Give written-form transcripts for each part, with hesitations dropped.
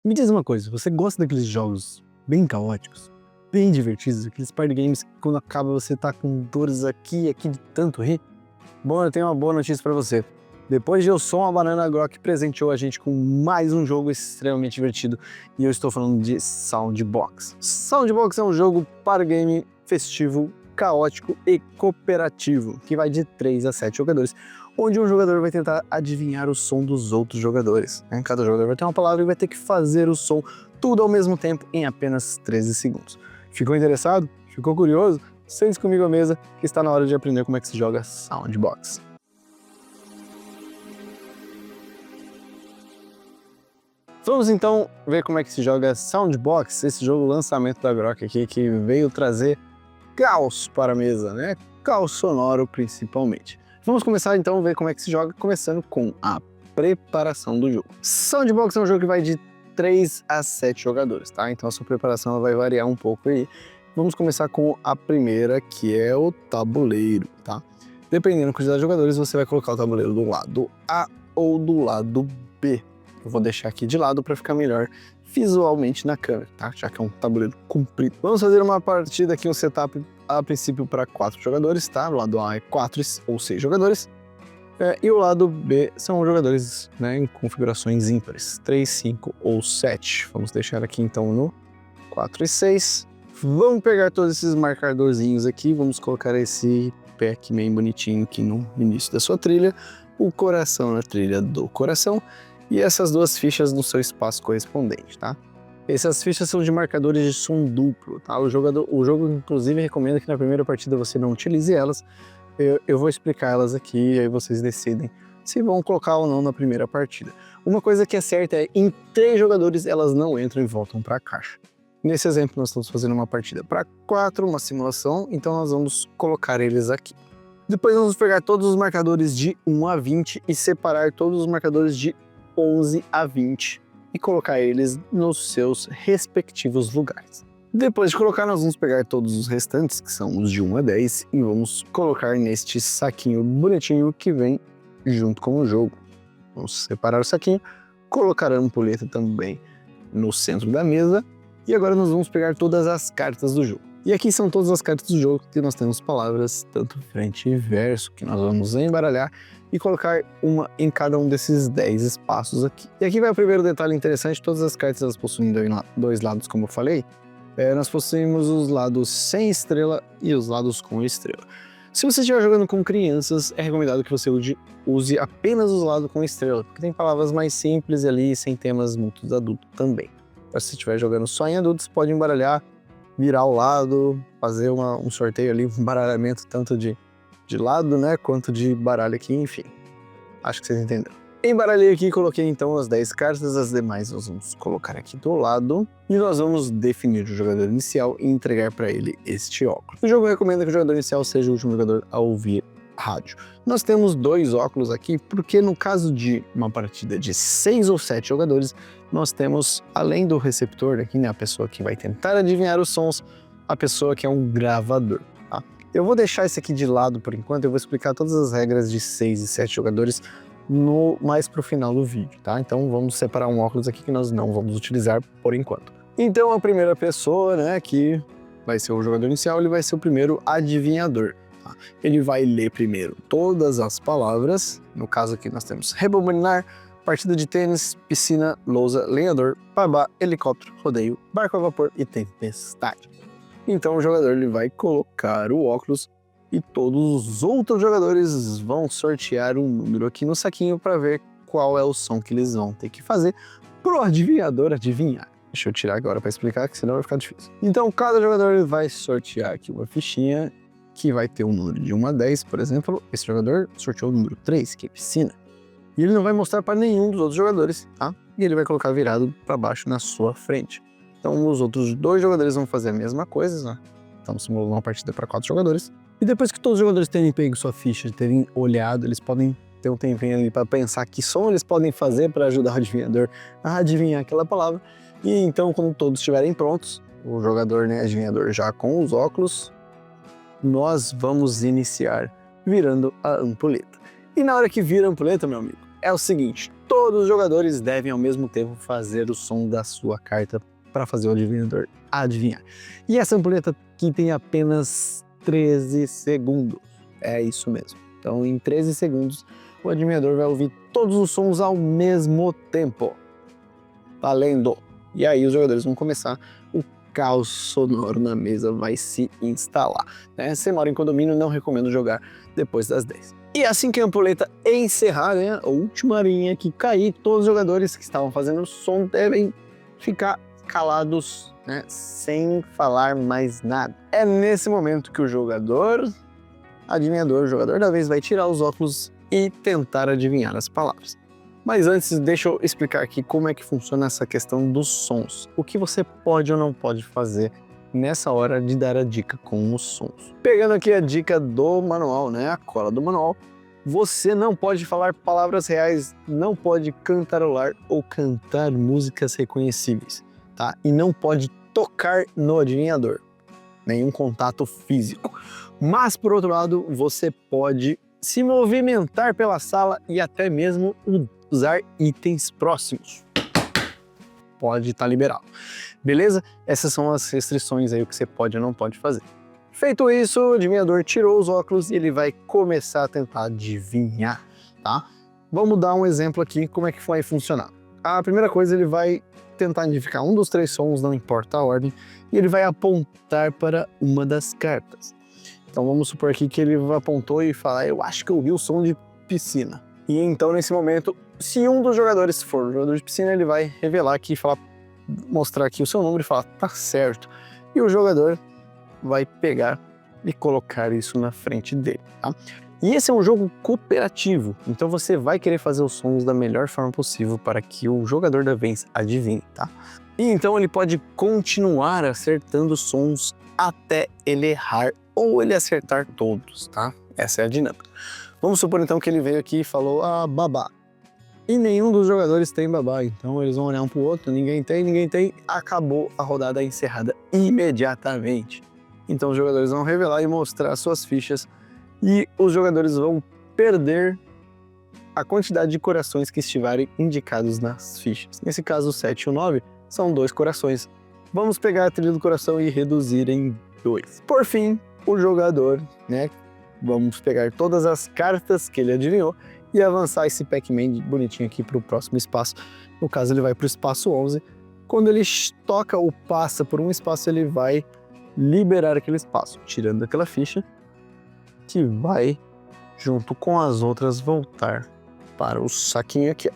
Me diz uma coisa, você gosta daqueles jogos bem caóticos, bem divertidos, aqueles party games que quando acaba você tá com dores aqui e aqui de tanto rir? Bom, eu tenho uma boa notícia pra você. Depois de Eu Sou uma Banana Grok presenteou a gente com mais um jogo extremamente divertido e eu estou falando de Soundbox. Soundbox é um jogo para game festivo, caótico e cooperativo, que vai de 3 a 7 jogadores, onde um jogador vai tentar adivinhar o som dos outros jogadores. Cada jogador vai ter uma palavra e vai ter que fazer o som tudo ao mesmo tempo em apenas 13 segundos. Ficou interessado? Ficou curioso? Sente comigo à mesa que está na hora de aprender como é que se joga Soundbox. Vamos então ver como é que se joga Soundbox, esse jogo lançamento da Grok aqui que veio trazer caos para a mesa, né? Caos sonoro principalmente. Vamos começar então a ver como é que se joga, começando com a preparação do jogo. Soundbox é um jogo que vai de 3 a 7 jogadores, tá? Então a sua preparação ela vai variar um pouco aí. Vamos começar com a primeira, que é o tabuleiro, tá? Dependendo da quantidade de jogadores, você vai colocar o tabuleiro do lado A ou do lado B. Eu vou deixar aqui de lado para ficar melhor visualmente na câmera, tá? Já que é um tabuleiro comprido. Vamos fazer uma partida aqui, um setup a princípio para 4 jogadores, tá? O lado A é 4 ou 6 jogadores. E o lado B são jogadores, né, em configurações ímpares, 3, 5 ou 7. Vamos deixar aqui então no 4 e 6. Vamos pegar todos esses marcadorzinhos aqui, vamos colocar esse pack bem bonitinho aqui no início da sua trilha, o coração na trilha do coração e essas duas fichas no seu espaço correspondente, tá? Essas fichas são de marcadores de som duplo, tá? O jogo inclusive recomenda que na primeira partida você não utilize elas. Eu vou explicar elas aqui e aí vocês decidem se vão colocar ou não na primeira partida. Uma coisa que é certa é, em 3 jogadores elas não entram e voltam para a caixa. Nesse exemplo nós estamos fazendo uma partida para 4, uma simulação, então nós vamos colocar eles aqui. Depois vamos pegar todos os marcadores de 1 a 20 e separar todos os marcadores de 11 a 20 e colocar eles nos seus respectivos lugares. Depois de colocar, nós vamos pegar todos os restantes, que são os de 1 a 10, e vamos colocar neste saquinho bonitinho que vem junto com o jogo. Vamos separar o saquinho, colocar a ampulheta também no centro da mesa, e agora nós vamos pegar todas as cartas do jogo. E aqui são todas as cartas do jogo que nós temos palavras tanto frente e verso, que nós vamos embaralhar e colocar uma em cada um desses 10 espaços aqui. E aqui vai o primeiro detalhe interessante, todas as cartas elas possuem dois lados, como eu falei. Nós possuímos os lados sem estrela e os lados com estrela. Se você estiver jogando com crianças, é recomendado que você use apenas os lados com estrela, porque tem palavras mais simples ali, sem temas muito adultos também. Mas se você estiver jogando só em adultos, pode embaralhar, virar o lado, fazer um sorteio ali, um baralhamento tanto de lado, né, quanto de baralho aqui, enfim. Acho que vocês entenderam. Embaralhei aqui e coloquei então as 10 cartas, as demais nós vamos colocar aqui do lado e nós vamos definir o jogador inicial e entregar para ele este óculos. O jogo recomenda que o jogador inicial seja o último jogador a ouvir rádio. Nós temos 2 óculos aqui porque no caso de uma partida de 6 ou 7 jogadores, nós temos, além do receptor aqui, né, a pessoa que vai tentar adivinhar os sons, a pessoa que é um gravador. Tá? Eu vou deixar esse aqui de lado por enquanto, eu vou explicar todas as regras de 6 e 7 jogadores mais pro final do vídeo, tá? Então vamos separar um óculos aqui que nós não vamos utilizar por enquanto. Então a primeira pessoa, né, que vai ser o jogador inicial, ele vai ser o primeiro adivinhador. Tá? Ele vai ler primeiro todas as palavras, no caso aqui nós temos rebobinar, partida de tênis, piscina, lousa, lenhador, babá, helicóptero, rodeio, barco a vapor e tempestade. Então o jogador ele vai colocar o óculos e todos os outros jogadores vão sortear um número aqui no saquinho para ver qual é o som que eles vão ter que fazer pro adivinhador adivinhar. Deixa eu tirar agora para explicar, que senão vai ficar difícil. Então cada jogador vai sortear aqui uma fichinha que vai ter um número de 1 a 10, por exemplo. Esse jogador sorteou o número 3, que é piscina. E ele não vai mostrar para nenhum dos outros jogadores, tá? E ele vai colocar virado para baixo na sua frente. Então os outros 2 jogadores vão fazer a mesma coisa, né? Estamos simulando uma partida para 4 jogadores. E depois que todos os jogadores terem pego sua ficha, terem olhado, eles podem ter um tempinho ali para pensar que som eles podem fazer para ajudar o adivinhador a adivinhar aquela palavra. E então, quando todos estiverem prontos, o jogador, né, adivinhador já com os óculos, nós vamos iniciar virando a ampulheta. E na hora que vira a ampulheta, meu amigo, é o seguinte: todos os jogadores devem ao mesmo tempo fazer o som da sua carta para fazer o adivinhador adivinhar. E essa ampulheta aqui tem apenas 13 segundos. É isso mesmo. Então, em 13 segundos, o adivinhador vai ouvir todos os sons ao mesmo tempo. Valendo! E aí os jogadores vão começar, o caos sonoro na mesa vai se instalar. Né? Se mora em condomínio, não recomendo jogar depois das 10. E assim que a ampulheta encerrar, né, a última linha que cair, todos os jogadores que estavam fazendo som devem ficar calados, né, sem falar mais nada. É nesse momento que o adivinhador, o jogador da vez, vai tirar os óculos e tentar adivinhar as palavras. Mas antes, deixa eu explicar aqui como é que funciona essa questão dos sons. O que você pode ou não pode fazer nessa hora de dar a dica com os sons. Pegando aqui a dica do manual, né, a cola do manual, você não pode falar palavras reais, não pode cantarolar ou cantar músicas reconhecíveis, tá? E não pode tocar no adivinhador, nenhum contato físico. Mas, por outro lado, você pode se movimentar pela sala e até mesmo usar itens próximos. Pode estar liberado. Beleza? Essas são as restrições aí, o que você pode ou não pode fazer. Feito isso, o adivinhador tirou os óculos e ele vai começar a tentar adivinhar, tá? Vamos dar um exemplo aqui, como é que vai funcionar. A primeira coisa, ele vai tentar identificar um dos 3 sons, não importa a ordem, e ele vai apontar para uma das cartas. Então vamos supor aqui que ele apontou e falar, eu acho que eu ouvi o som de piscina. E então, nesse momento, se um dos jogadores for o jogador de piscina, ele vai revelar aqui, mostrar aqui o seu número e falar, tá certo. E o jogador vai pegar e colocar isso na frente dele, tá? E esse é um jogo cooperativo, então você vai querer fazer os sons da melhor forma possível para que o jogador da vez adivinhe, tá? E então ele pode continuar acertando sons até ele errar ou ele acertar todos, tá? Essa é a dinâmica. Vamos supor então que ele veio aqui e falou babá. E nenhum dos jogadores tem babá, então eles vão olhar um pro outro, ninguém tem, acabou a rodada encerrada imediatamente. Então os jogadores vão revelar e mostrar suas fichas e os jogadores vão perder a quantidade de corações que estiverem indicados nas fichas. Nesse caso, o 7 e o 9 são 2 corações. Vamos pegar a trilha do coração e reduzir em 2. Por fim, o jogador, né? Vamos pegar todas as cartas que ele adivinhou e avançar esse Pac-Man bonitinho aqui para o próximo espaço. No caso, ele vai para o espaço 11. Quando ele toca ou passa por um espaço, ele vai liberar aquele espaço, tirando aquela ficha, que vai, junto com as outras, voltar para o saquinho aqui, ó.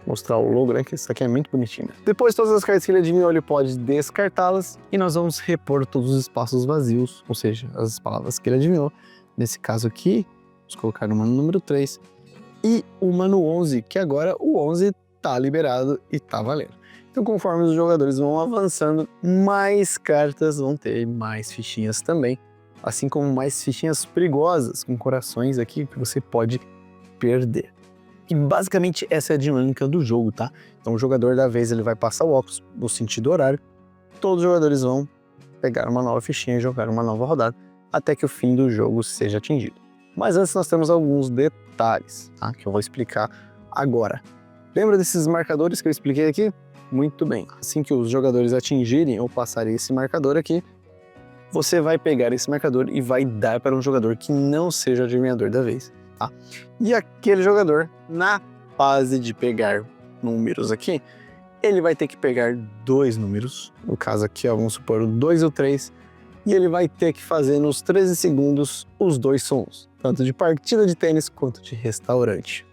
Mostrar o logo, né, que esse aqui é muito bonitinho. Depois, todas as cartas que ele adivinhou, ele pode descartá-las e nós vamos repor todos os espaços vazios, ou seja, as palavras que ele adivinhou. Nesse caso aqui, vamos colocar no mano número 3 e uma no 11, que agora o 11 tá liberado e tá valendo. Então, conforme os jogadores vão avançando, mais cartas vão ter, mais fichinhas também, assim como mais fichinhas perigosas, com corações aqui que você pode perder. E basicamente essa é a dinâmica do jogo, tá? Então o jogador da vez ele vai passar o óculos no sentido horário, todos os jogadores vão pegar uma nova fichinha e jogar uma nova rodada, até que o fim do jogo seja atingido. Mas antes nós temos alguns detalhes, tá? Que eu vou explicar agora. Lembra desses marcadores que eu expliquei aqui? Muito bem. Assim que os jogadores atingirem ou passarem esse marcador aqui, você vai pegar esse marcador e vai dar para um jogador que não seja o adivinhador da vez, tá? E aquele jogador, na fase de pegar números aqui, ele vai ter que pegar 2 números, no caso aqui, ó, vamos supor o 2 e o 3, e ele vai ter que fazer nos 13 segundos os 2 sons, tanto de partida de tênis quanto de restaurante.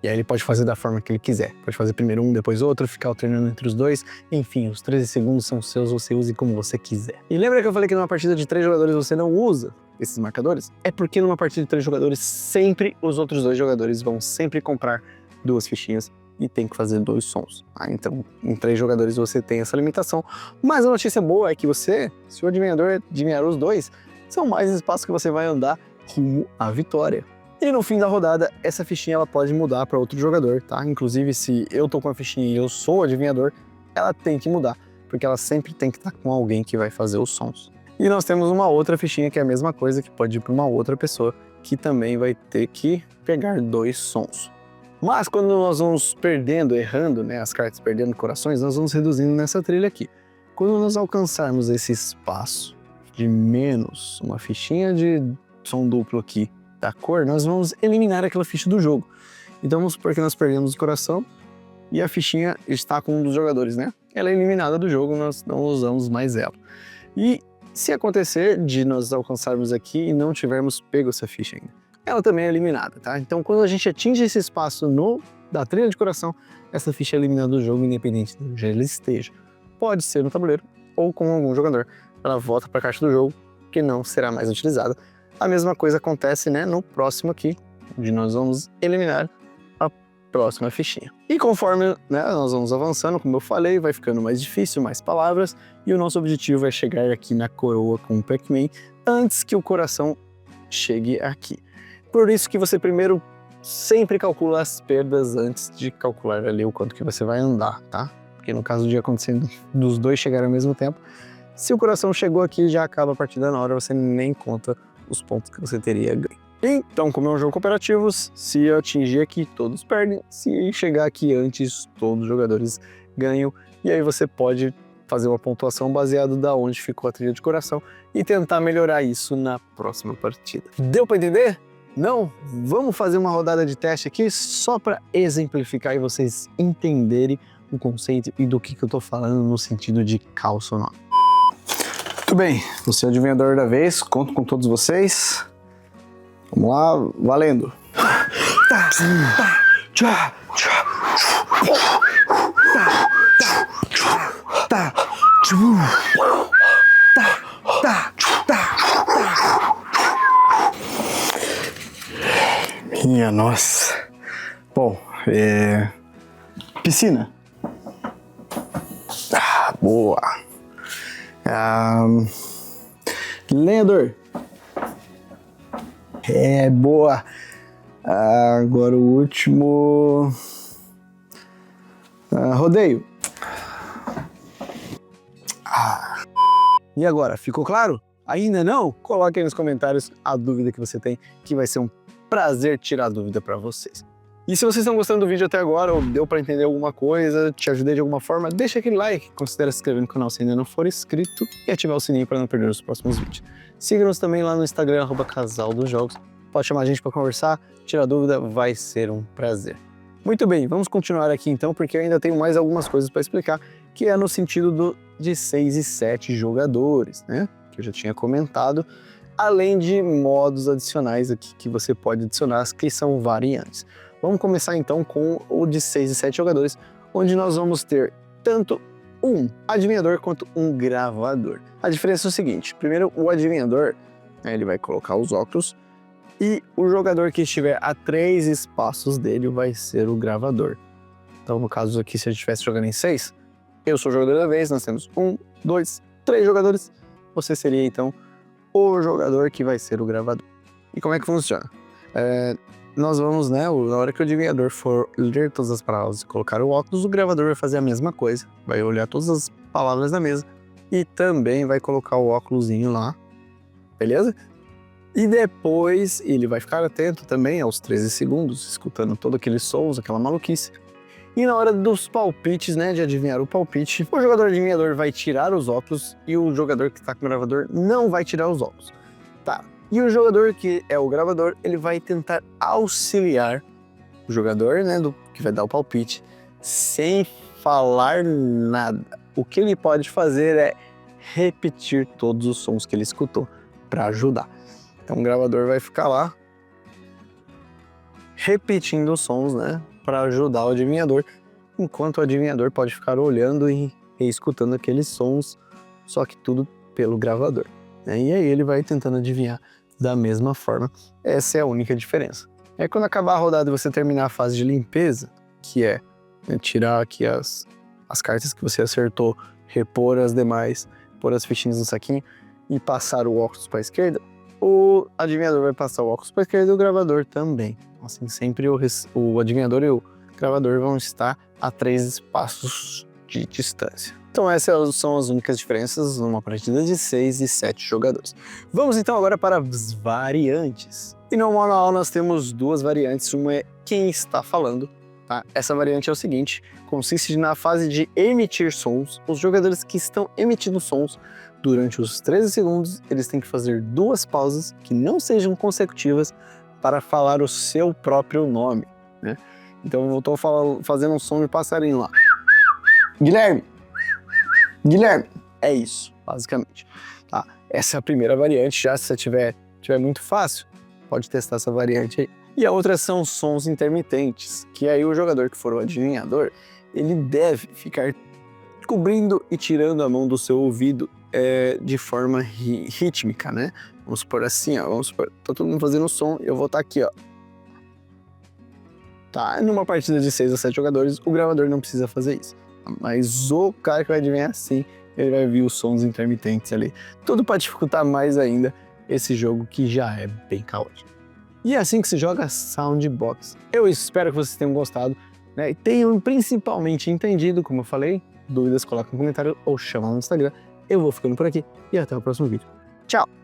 E aí ele pode fazer da forma que ele quiser. Pode fazer primeiro um, depois outro, ficar alternando entre os 2. Enfim, os 13 segundos são seus, você use como você quiser. E lembra que eu falei que numa partida de 3 jogadores você não usa esses marcadores? É porque numa partida de 3 jogadores, sempre os outros 2 jogadores vão sempre comprar 2 fichinhas e tem que fazer 2 sons. Então, em 3 jogadores você tem essa limitação. Mas a notícia boa é que você, se o adivinhador adivinhar os 2, são mais espaços que você vai andar rumo à vitória. E no fim da rodada, essa fichinha ela pode mudar para outro jogador, tá? Inclusive, se eu tô com a fichinha e eu sou o adivinhador, ela tem que mudar, porque ela sempre tem que estar com alguém que vai fazer os sons. E nós temos uma outra fichinha que é a mesma coisa, que pode ir para uma outra pessoa, que também vai ter que pegar 2 sons. Mas quando nós vamos perdendo, errando, né, as cartas perdendo corações, nós vamos reduzindo nessa trilha aqui. Quando nós alcançarmos esse espaço de menos uma fichinha de som duplo aqui da cor, nós vamos eliminar aquela ficha do jogo. Então vamos supor que nós perdemos o coração e a fichinha está com um dos jogadores, né? Ela é eliminada do jogo, nós não usamos mais ela. E se acontecer de nós alcançarmos aqui e não tivermos pego essa ficha ainda, ela também é eliminada, tá? Então quando a gente atinge esse espaço da trilha de coração, essa ficha é eliminada do jogo, independente de onde ela esteja. Pode ser no tabuleiro ou com algum jogador. Ela volta para a caixa do jogo, que não será mais utilizada. A mesma coisa acontece, né, no próximo aqui, onde nós vamos eliminar a próxima fichinha. E conforme, né, nós vamos avançando, como eu falei, vai ficando mais difícil, mais palavras, e o nosso objetivo é chegar aqui na coroa com o Pac-Man antes que o coração chegue aqui. Por isso que você primeiro sempre calcula as perdas antes de calcular ali o quanto que você vai andar, tá? Porque no caso de acontecer dos dois chegarem ao mesmo tempo, se o coração chegou aqui, já acaba a partida na hora, você nem conta os pontos que você teria ganho. Então, como é um jogo cooperativo, se eu atingir aqui, todos perdem. Se chegar aqui antes, todos os jogadores ganham. E aí você pode fazer uma pontuação baseada da onde ficou a trilha de coração e tentar melhorar isso na próxima partida. Deu para entender? Não? Vamos fazer uma rodada de teste aqui só para exemplificar e vocês entenderem o conceito e do que eu tô falando no sentido de caos sonoro. Muito bem, você é o adivinhador da vez, conto com todos vocês. Vamos lá, valendo! Minha nossa! Bom, piscina. Boa! Lenhador. Boa. Agora o último. Rodeio. E agora, ficou claro? Ainda não? Coloque aí nos comentários a dúvida que você tem, que vai ser um prazer tirar a dúvida para vocês. E se vocês estão gostando do vídeo até agora, ou deu para entender alguma coisa, te ajudei de alguma forma, deixa aquele like, considere se inscrever no canal se ainda não for inscrito e ativar o sininho para não perder os próximos vídeos. Siga-nos também lá no Instagram, @casaldosjogos. Pode chamar a gente para conversar, tirar dúvida, vai ser um prazer. Muito bem, vamos continuar aqui então, porque eu ainda tenho mais algumas coisas para explicar, que é no sentido de 6 e 7 jogadores, né? Que eu já tinha comentado, além de modos adicionais aqui que você pode adicionar, que são variantes. Vamos começar então com o de 6 e 7 jogadores, onde nós vamos ter tanto um adivinhador quanto um gravador. A diferença é o seguinte, primeiro o adivinhador, né, ele vai colocar os óculos, e o jogador que estiver a 3 espaços dele vai ser o gravador. Então no caso aqui, se a gente estivesse jogando em 6, eu sou o jogador da vez, nós temos 1, 2, 3 jogadores, você seria então o jogador que vai ser o gravador. E como é que funciona? Nós vamos, né, na hora que o adivinhador for ler todas as palavras e colocar o óculos, o gravador vai fazer a mesma coisa, vai olhar todas as palavras na mesa e também vai colocar o óculosinho lá, beleza? E depois ele vai ficar atento também aos 13 segundos, escutando todos aqueles sons, aquela maluquice. E na hora dos palpites, né, de adivinhar o palpite, o jogador adivinhador vai tirar os óculos e o jogador que está com o gravador não vai tirar os óculos, tá? E o jogador que é o gravador, ele vai tentar auxiliar o jogador, né, que vai dar o palpite, sem falar nada. O que ele pode fazer é repetir todos os sons que ele escutou para ajudar. Então o gravador vai ficar lá repetindo os sons, né, para ajudar o adivinhador, enquanto o adivinhador pode ficar olhando e escutando aqueles sons, só que tudo pelo gravador, né? E aí ele vai tentando adivinhar da mesma forma. Essa é a única diferença. Quando acabar a rodada e você terminar a fase de limpeza, que é, né, tirar aqui as cartas que você acertou, repor as demais, pôr as fichinhas no saquinho e passar o óculos para a esquerda, o adivinhador vai passar o óculos para a esquerda e o gravador também. Assim, sempre o adivinhador e o gravador vão estar a 3 espaços de distância. Então essas são as únicas diferenças numa partida de 6 e 7 jogadores. Vamos então agora para as variantes. E no manual nós temos duas variantes, uma é quem está falando, tá? Essa variante é o seguinte, consiste na fase de emitir sons. Os jogadores que estão emitindo sons durante os 13 segundos, eles têm que fazer 2 pausas que não sejam consecutivas para falar o seu próprio nome, né? Então eu estou fazendo um som de passarinho lá. Guilherme! Guilherme! É isso, basicamente. Tá? Essa é a primeira variante, já se você tiver muito fácil, pode testar essa variante aí. E a outra são sons intermitentes, que aí o jogador que for o adivinhador, ele deve ficar cobrindo e tirando a mão do seu ouvido de forma rítmica, né? Vamos supor assim, ó, vamos supor, tá todo mundo fazendo som e eu vou estar aqui, ó. Tá? Numa partida de 6 a 7 jogadores, o gravador não precisa fazer isso. Mas o cara que vai adivinhar assim, ele vai ouvir os sons intermitentes ali. Tudo para dificultar mais ainda esse jogo que já é bem caótico. E é assim que se joga Soundbox. Eu espero que vocês tenham gostado, né? E tenham principalmente entendido, como eu falei. Dúvidas, coloca no comentário ou chama no Instagram. Eu vou ficando por aqui e até o próximo vídeo. Tchau!